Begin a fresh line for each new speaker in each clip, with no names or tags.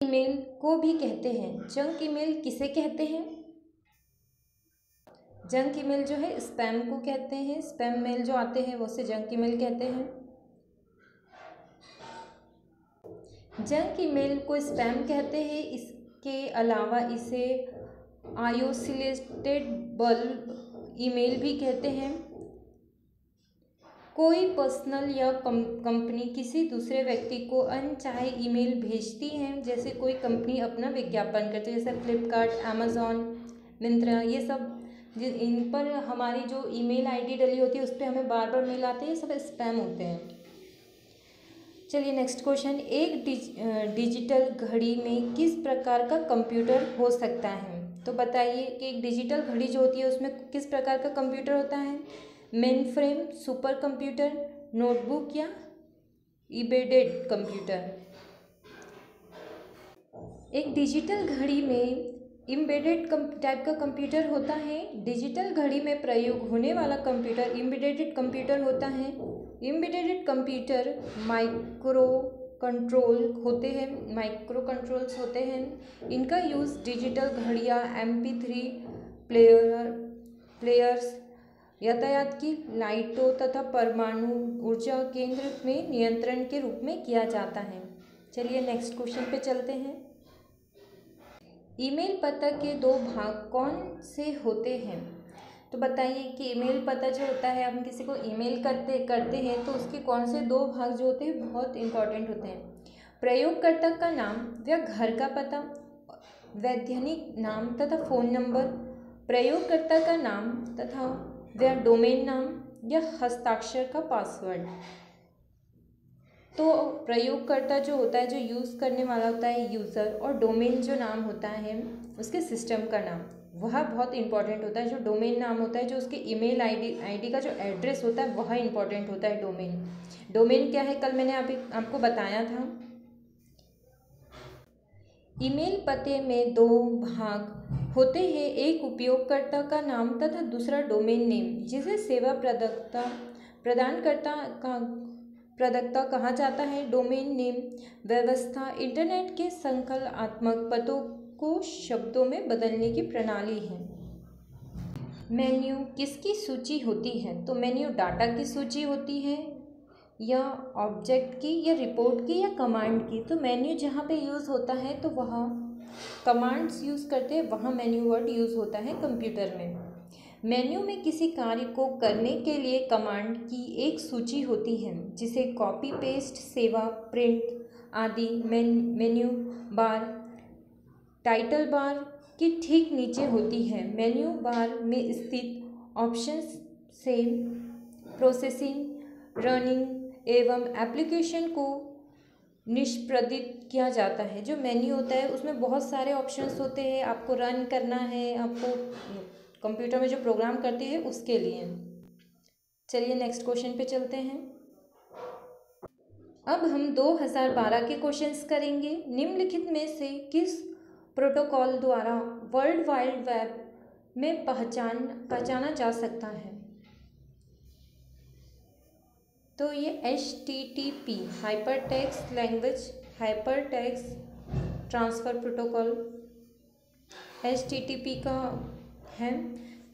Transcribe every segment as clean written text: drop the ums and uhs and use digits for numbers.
Email को भी कहते हैं। जंक ईमेल किसे कहते हैं? जंक ईमेल जो है स्पैम को कहते हैं। स्पैम मेल जो आते हैं वो से जंक ईमेल कहते हैं। जंक ईमेल को स्पैम कहते हैं। इसके अलावा इसे आइसोलेटेड बल्क ईमेल भी कहते हैं। कोई पर्सनल या कंपनी किसी दूसरे व्यक्ति को अनचाहे ईमेल भेजती है, जैसे कोई कंपनी अपना विज्ञापन करती है, जैसे फ्लिपकार्ट, अमेज़ॉन, मिंत्रा, ये सब इन पर हमारी जो ईमेल आईडी डली होती है उस पर हमें बार बार मेल आते हैं, ये सब स्पैम होते हैं। चलिए नेक्स्ट क्वेश्चन, एक डिजिटल घड़ी में किस प्रकार का कंप्यूटर हो सकता है? तो बताइए कि एक डिजिटल घड़ी जो होती है उसमें किस प्रकार का कंप्यूटर होता है? Main frame, super computer, notebook या एम्बेडेड कंप्यूटर? एक डिजिटल घड़ी में एम्बेडेड टाइप का कंप्यूटर होता है। डिजिटल घड़ी में प्रयोग होने वाला कंप्यूटर एम्बेडेड कंप्यूटर होता है। एम्बेडेड कंप्यूटर माइक्रो कंट्रोल्स होते हैं। इनका यूज़ डिजिटल घड़ियाँ, MP3 प्लेयर्स, यातायात की लाइटों तथा परमाणु ऊर्जा केंद्र में नियंत्रण के रूप में किया जाता है। चलिए नेक्स्ट क्वेश्चन पे चलते हैं। ईमेल पता के दो भाग कौन से होते हैं? तो बताइए कि ईमेल पता जो होता है, हम किसी को ईमेल करते हैं तो उसके कौन से दो भाग जो होते हैं बहुत इंपॉर्टेंट होते हैं। प्रयोगकर्ता का नाम या घर का पता, वैधानिक नाम तथा फ़ोन नंबर, प्रयोगकर्ता का नाम तथा वह डोमेन नाम या हस्ताक्षर का पासवर्ड। तो प्रयोगकर्ता जो होता है, जो यूज़ करने वाला होता है यूज़र, और डोमेन जो नाम होता है उसके सिस्टम का नाम, वह बहुत इंपॉर्टेंट होता है। जो डोमेन नाम होता है, जो उसके ईमेल आईडी का जो एड्रेस होता है वह इंपॉर्टेंट होता है। डोमेन क्या है, कल मैंने अभी आपको बताया था। ईमेल पते में दो भाग होते हैं, एक उपयोगकर्ता का नाम तथा दूसरा डोमेन नेम, जिसे सेवा प्रदाता कहा जाता है। डोमेन नेम व्यवस्था इंटरनेट के संकलनात्मक पतों को शब्दों में बदलने की प्रणाली है। मेन्यू किसकी सूची होती है? तो मेन्यू डाटा की सूची होती है, या ऑब्जेक्ट की, या रिपोर्ट की, या कमांड की। तो मेन्यू जहाँ पे यूज़ होता है तो वह कमांड्स यूज़ करते हैं, वहाँ मेन्यू वर्ड यूज़ होता है कंप्यूटर में। मेन्यू में किसी कार्य को करने के लिए कमांड की एक सूची होती है, जिसे कॉपी पेस्ट, सेवा, प्रिंट आदि मेन्यू बार टाइटल बार के ठीक नीचे होती है। मेन्यू बार में स्थित ऑप्शंस से प्रोसेसिंग, रनिंग एवं एप्लीकेशन को निष्पादित किया जाता है। जो मेन्यू होता है उसमें बहुत सारे ऑप्शंस होते हैं, आपको रन करना है, आपको कंप्यूटर में जो प्रोग्राम करते हैं उसके लिए। चलिए नेक्स्ट क्वेश्चन पे चलते हैं। अब हम 2012 के क्वेश्चंस करेंगे। निम्नलिखित में से किस प्रोटोकॉल द्वारा वर्ल्ड वाइड वेब में पहचाना जा सकता है? तो ये HTTP hypertext language hypertext transfer protocol HTTP का है।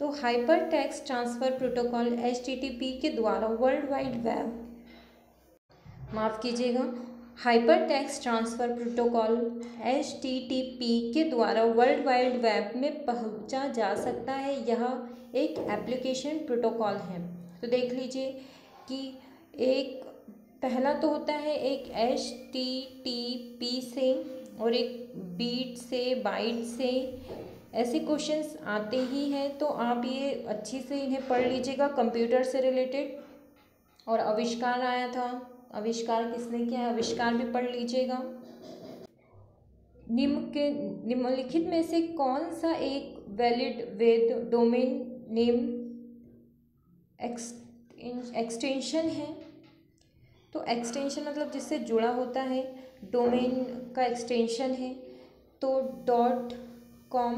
तो हाइपरटेक्स्ट ट्रांसफ़र प्रोटोकॉल HTTP के द्वारा वर्ल्ड वाइड वेब, माफ़ कीजिएगा, हाइपरटेक्स्ट ट्रांसफ़र प्रोटोकॉल HTTP के द्वारा वर्ल्ड वाइड वेब में पहुंचा जा सकता है। यह एक एप्लीकेशन प्रोटोकॉल है। तो देख लीजिए कि एक पहला तो होता है एक HTTP से, और एक बीट से, बाइट से, ऐसे क्वेश्चंस आते ही हैं। तो आप ये अच्छी से इन्हें पढ़ लीजिएगा, कंप्यूटर से रिलेटेड। और आविष्कार आया था, आविष्कार किसने किया है, आविष्कार भी पढ़ लीजिएगा। निम्नलिखित में से कौन सा एक वैलिड वैध डोमेन नेम एक्सटेंशन है? तो एक्सटेंशन मतलब जिससे जुड़ा होता है, डोमेन का एक्सटेंशन है। तो .com,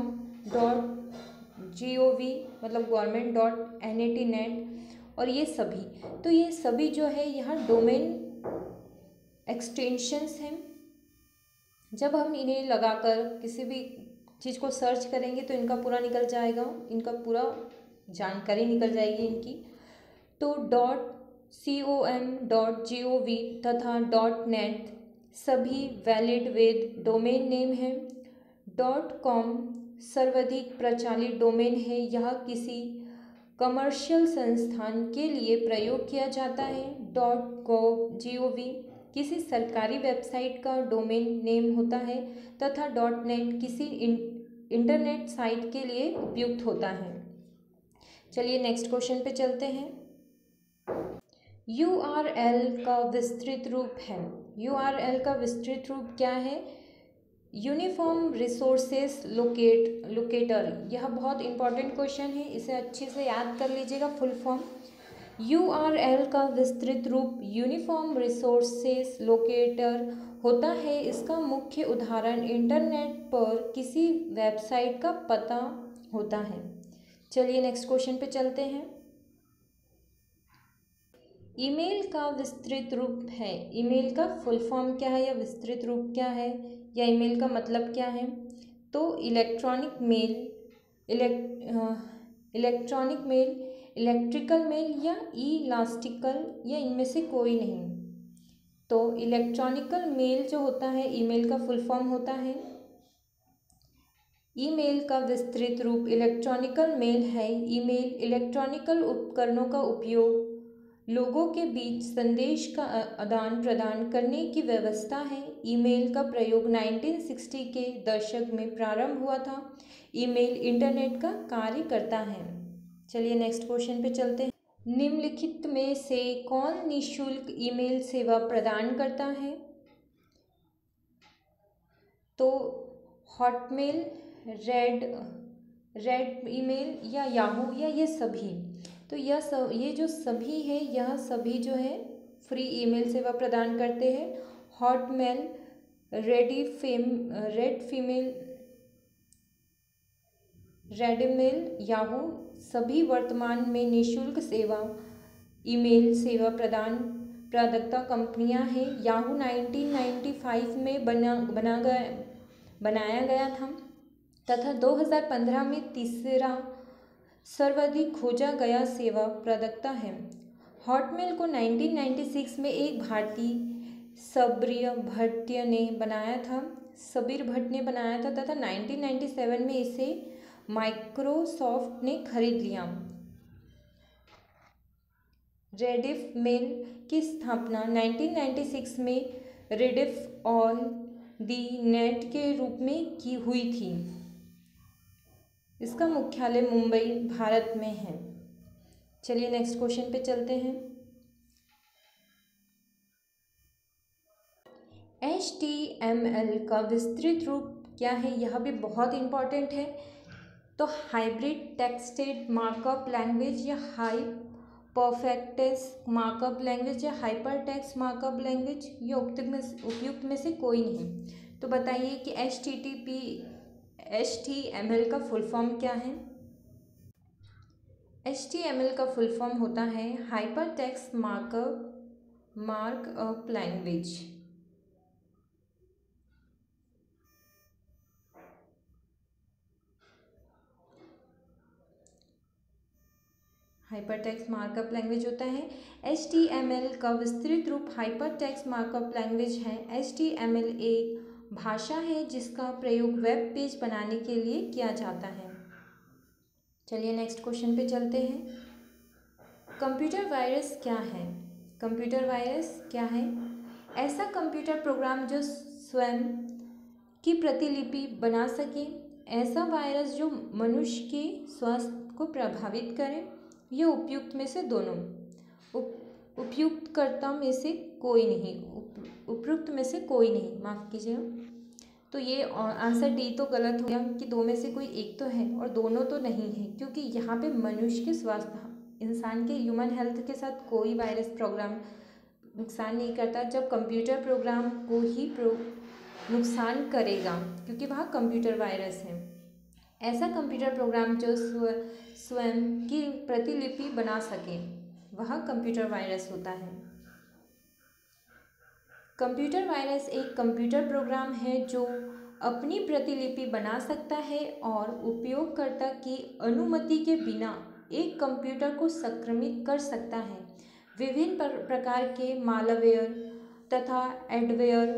.gov मतलब government.NAT नेट, और ये सभी, तो ये सभी जो है यहाँ डोमेन एक्सटेंशंस हैं। जब हम इन्हें लगाकर किसी भी चीज़ को सर्च करेंगे तो इनका पूरा निकल जाएगा, इनका पूरा जानकारी निकल जाएगी इनकी। तो .com.gov तथा .net सभी वैलिड वेद डोमेन नेम हैं। .com सर्वाधिक प्रचलित डोमेन है, यह किसी कमर्शियल संस्थान के लिए प्रयोग किया जाता है। .gov किसी सरकारी वेबसाइट का डोमेन नेम होता है तथा .net किसी इंटरनेट साइट के लिए उपयुक्त होता है। चलिए नेक्स्ट क्वेश्चन पे चलते हैं। URL का विस्तृत रूप है। URL का विस्तृत रूप क्या है? Uniform resources locator. यह बहुत इंपॉर्टेंट क्वेश्चन है, इसे अच्छे से याद कर लीजिएगा फुल फॉर्म। URL का विस्तृत रूप यूनिफॉर्म रिसोर्सेस लोकेटर होता है। इसका मुख्य उदाहरण इंटरनेट पर किसी वेबसाइट का पता होता है। चलिए नेक्स्ट क्वेश्चन पे चलते हैं। ईमेल का विस्तृत रूप है। ईमेल का फुल फॉर्म क्या है या विस्तृत रूप क्या है या ईमेल का मतलब क्या है? तो इलेक्ट्रॉनिक मेल, इलेक्ट्रिकल मेल या इलास्टिकल या इनमें से कोई नहीं। तो इलेक्ट्रॉनिकल मेल जो होता है ईमेल का फुल फॉर्म होता है। ईमेल का विस्तृत रूप इलेक्ट्रॉनिकल मेल है। ईमेल इलेक्ट्रॉनिकल उपकरणों का उपयोग लोगों के बीच संदेश का आदान प्रदान करने की व्यवस्था है। ईमेल का प्रयोग 1960 के दशक में प्रारंभ हुआ था। ईमेल इंटरनेट का कार्य करता है। चलिए नेक्स्ट क्वेश्चन पे चलते हैं। निम्नलिखित में से कौन निःशुल्क ईमेल सेवा प्रदान करता है? तो हॉटमेल, रेड ईमेल या याहू या ये सभी। तो ये जो सभी है यह सभी जो है फ्री ईमेल सेवा प्रदान करते हैं। हॉटमेल, रेडमेल, याहू सभी वर्तमान में निःशुल्क ईमेल सेवा प्रदाता कंपनियां हैं। याहू 1995 में बनाया गया था तथा 2015 में तीसरा सर्वाधिक खोजा गया सेवा प्रदाता है। हॉटमेल को 1996 में एक भारतीय सबीर भट्ट ने बनाया था तथा 1997 में इसे माइक्रोसॉफ्ट ने खरीद लिया। रेडिफ मेल की स्थापना 1996 में रेडिफ ऑन दी नेट के रूप में की हुई थी। इसका मुख्यालय मुंबई, भारत में है। चलिए नेक्स्ट क्वेश्चन पे चलते हैं। HTML का विस्तृत रूप क्या है? यह भी बहुत इंपॉर्टेंट है। तो हाइब्रिड टेक्स्टेड मार्कअप लैंग्वेज या हाइपरटेक्स्ट मार्कअप लैंग्वेज या हाइपरटेक्स्ट मार्कअप लैंग्वेज, ये उपयुक्त में से कोई नहीं। तो बताइए कि HTML का फुल फॉर्म क्या है? HTML का फुल फॉर्म होता है hypertext markup language. Hypertext markup language होता है। HTML का विस्तृत रूप हाइपरटेक्स्ट मार्कअप लैंग्वेज है। HTML एक भाषा है जिसका प्रयोग वेब पेज बनाने के लिए किया जाता है। चलिए नेक्स्ट क्वेश्चन पे चलते हैं। कंप्यूटर वायरस क्या है? कंप्यूटर वायरस क्या है? ऐसा कंप्यूटर प्रोग्राम जो स्वयं की प्रतिलिपि बना सके। ऐसा वायरस जो मनुष्य के स्वास्थ्य को प्रभावित करे। ये उपयुक्त में से दोनों। उपयुक्तकर्ता में से कोई नहीं, उपयुक्त में से कोई नहीं, माफ़ कीजिएगा। तो ये आंसर डी तो गलत हो गया कि दो में से कोई एक तो है और दोनों तो नहीं है, क्योंकि यहाँ पे मनुष्य के स्वास्थ्य, इंसान के ह्यूमन हेल्थ के साथ कोई वायरस प्रोग्राम नुकसान नहीं करता। जब कंप्यूटर प्रोग्राम को ही नुकसान करेगा, क्योंकि वह कंप्यूटर वायरस है। ऐसा कंप्यूटर प्रोग्राम जो स्वयं की प्रतिलिपि बना सके, वह कंप्यूटर वायरस होता है। कंप्यूटर वायरस एक कंप्यूटर प्रोग्राम है जो अपनी प्रतिलिपि बना सकता है और उपयोगकर्ता की अनुमति के बिना एक कंप्यूटर को संक्रमित कर सकता है। विभिन्न प्रकार के मालवेयर तथा एडवेयर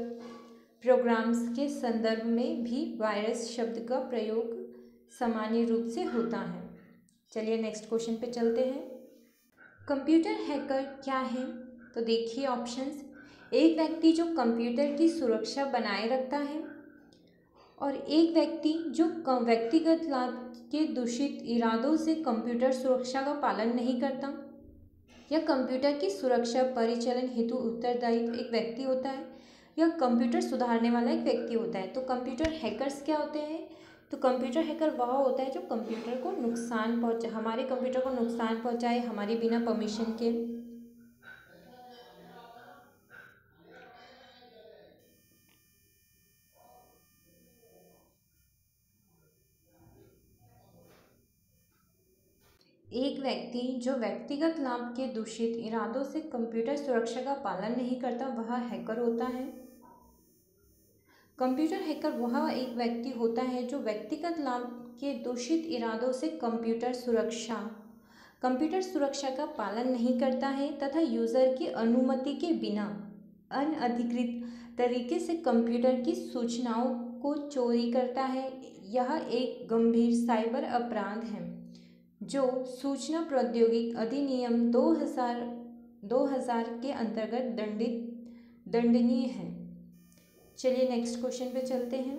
प्रोग्राम्स के संदर्भ में भी वायरस शब्द का प्रयोग सामान्य रूप से होता है। चलिए नेक्स्ट क्वेश्चन पे चलते हैं। कंप्यूटर हैकर क्या है? तो देखिए ऑप्शंस। एक व्यक्ति जो कंप्यूटर की सुरक्षा बनाए रखता है, और एक व्यक्ति जो व्यक्तिगत लाभ के दूषित इरादों से कंप्यूटर सुरक्षा का पालन नहीं करता। या कंप्यूटर की सुरक्षा परिचालन हेतु उत्तरदायी एक व्यक्ति होता है, या कंप्यूटर सुधारने वाला एक व्यक्ति होता है। तो कंप्यूटर हैकर्स क्या होते हैं? तो कंप्यूटर हैकर वह होता है जो कंप्यूटर को हमारे कंप्यूटर को नुकसान पहुंचाए हमारी बिना परमिशन के। एक व्यक्ति जो व्यक्तिगत लाभ के दूषित इरादों से कंप्यूटर सुरक्षा का पालन नहीं करता वह हैकर होता है। कंप्यूटर हैकर वह एक व्यक्ति होता है जो व्यक्तिगत लाभ के दूषित इरादों से कंप्यूटर सुरक्षा का पालन नहीं करता है तथा यूज़र की अनुमति के बिना अनधिकृत तरीके से कंप्यूटर की सूचनाओं को चोरी करता है। यह एक गंभीर साइबर अपराध है जो सूचना प्रौद्योगिकी अधिनियम 2000 के अंतर्गत दंडनीय है। चलिए नेक्स्ट क्वेश्चन पे चलते हैं।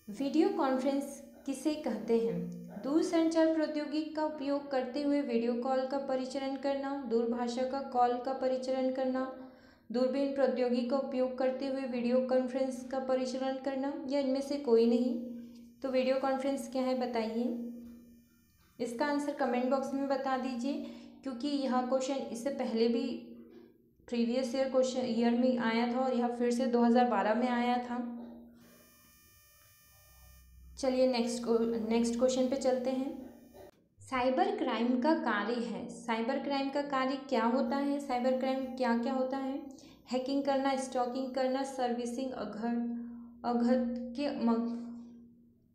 वीडियो कॉन्फ्रेंस किसे कहते हैं? दूरसंचार प्रौद्योगिकी का उपयोग करते हुए वीडियो कॉल का परिचालन करना, दूरभाषा का कॉल का परिचालन करना, दूरबीन प्रौद्योगिकी का उपयोग करते हुए वीडियो कॉन्फ्रेंस का परिचालन करना, या इनमें से कोई नहीं। तो वीडियो कॉन्फ्रेंस क्या है बताइए। इसका आंसर कमेंट बॉक्स में बता दीजिए, क्योंकि यह क्वेश्चन इससे पहले भी प्रीवियस ईयर में आया था और यह फिर से 2012 में आया था। चलिए नेक्स्ट क्वेश्चन पे चलते हैं। साइबर क्राइम का कार्य है। साइबर क्राइम का कार्य क्या होता है? साइबर क्राइम क्या क्या होता है? हैकिंग करना, स्टॉकिंग करना, सर्विसिंग, अघत के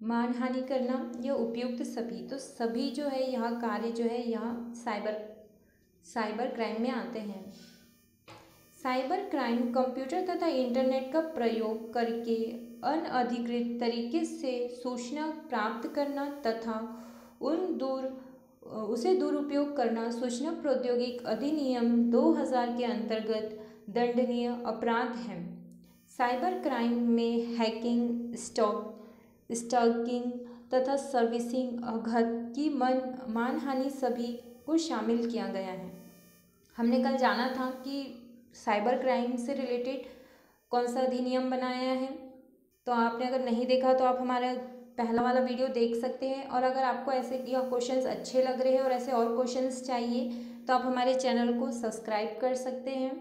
मानहानि करना, या उपयुक्त सभी। तो सभी जो है यह कार्य जो है यह साइबर क्राइम में आते हैं। साइबर क्राइम कंप्यूटर तथा इंटरनेट का प्रयोग करके अनधिकृत तरीके से सूचना प्राप्त करना तथा उसे दुरुपयोग करना सूचना प्रौद्योगिकी अधिनियम 2000 के अंतर्गत दंडनीय अपराध है। साइबर क्राइम में हैकिंग, स्टॉकिंग तथा सर्विसिंग, आघात की मानहानि सभी को शामिल किया गया है। हमने कल जाना था कि साइबर क्राइम से रिलेटेड कौन सा अधिनियम बनाया है। तो आपने अगर नहीं देखा तो आप हमारा पहला वाला वीडियो देख सकते हैं। और अगर आपको ऐसे क्वेश्चंस अच्छे लग रहे हैं और ऐसे और क्वेश्चंस चाहिए तो आप हमारे चैनल को सब्सक्राइब कर सकते हैं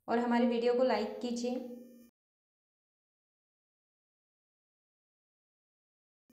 और हमारे वीडियो को लाइक कीजिए।